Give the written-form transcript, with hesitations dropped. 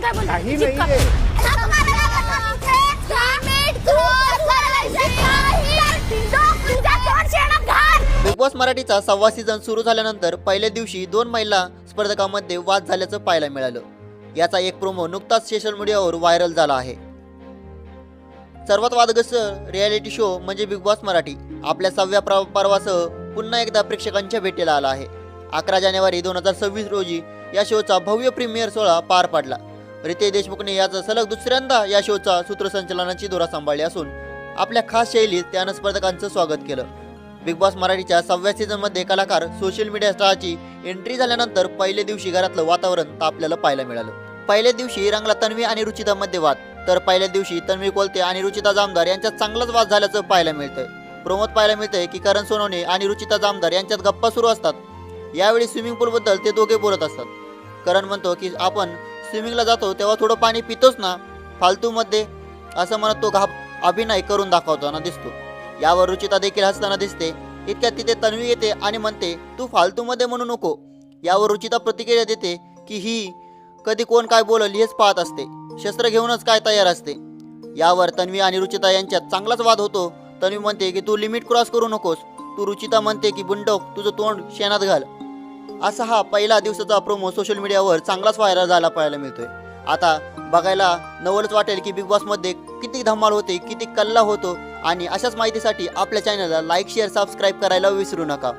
काय बोलते? काही जीप का? नाहीये. बिग बॉस मराठीचा 6वा सीझन सुरू झाल्यानंतर पहिल्या दिवशी 2 महिला स्पर्धकांमध्ये वाद झाल्याचं पाहायला मिळालं. याचा एक प्रोमो नुकताच सोशल मीडियावर व्हायरल झाला आहे. सर्वात वादग्रस्त रियालिटी शो म्हणजे बिग बॉस मराठी आपल्या 6व्या पर्वासह पुन्हा एकदा प्रेक्षकांच्या भेटीला आला आहे. 11 जानेवारी 2026 रोजी या शोचा भव्य प्रीमियर सोहळा पार पडला. रितेश देशमुखने याचा सलग दुसऱ्यांदा या शोचा सूत्रसंचालनाची धुरा सांभाळली असून आपल्या खास शैलीत त्यानं स्पर्धकांचं स्वागत केलं. बिग बॉस मराठीच्या 6व्या सीझनमध्ये कलाकार सोशल मीडिया स्टारची एंट्री झाल्यानंतर पहिल्या दिवशी घरातलं वातावरण तापलेलं पाहायला मिळालं. पहिल्या दिवशी रंगला तन्वी आणि रुचितामध्ये वाद, तर पहिल्या दिवशी तन्वी कोलते आणि रुचिता जामदार यांच्यात चांगलाच वाद झाल्याचं पाहायला मिळतंय. प्रोमोत पाहायला मिळतंय की करण सोनवणे आणि रुचिता जामदार यांच्यात गप्पा सुरू असतात. यावेळी स्विमिंग पूलबद्दल ते दोघे बोलत असतात. करण म्हणतो की आपण स्विमिंगला जातो तेव्हा थोडं पाणी पितोच ना फालतूमध्ये, असं म्हणत तो अभिनय करून दाखवताना दिसतो. यावर रुचिता देखील हसताना दिसते. इतक्यात तिथे तन्वी येते आणि म्हणते तू फालतूमध्ये म्हणू नको. यावर रुचिता प्रतिक्रिया देते की ही कधी कोण काय बोलल हेच पाहत असते, शस्त्र घेऊनच काय तयार असते. यावर तन्वी आणि रुचिता यांच्यात चांगलाच वाद होतो. तन्वी म्हणते की तू लिमिट क्रॉस करू नकोस, तू रुचिता म्हणते की बुंडोक तुझं तोंड शेणात घाल. असा हा पहिला दिवसाचा प्रोमो सोशल मीडियावर चांगलाच व्हायरल झाला पाहायला मिळतोय. आता बघायला नवलच वाटेल की बिग बॉसमध्ये किती धमाल होते, किती कल्ला होतो. आणि अशाच माहितीसाठी आपल्या चॅनलला लाईक, शेअर, सबस्क्राईब करायला विसरू नका.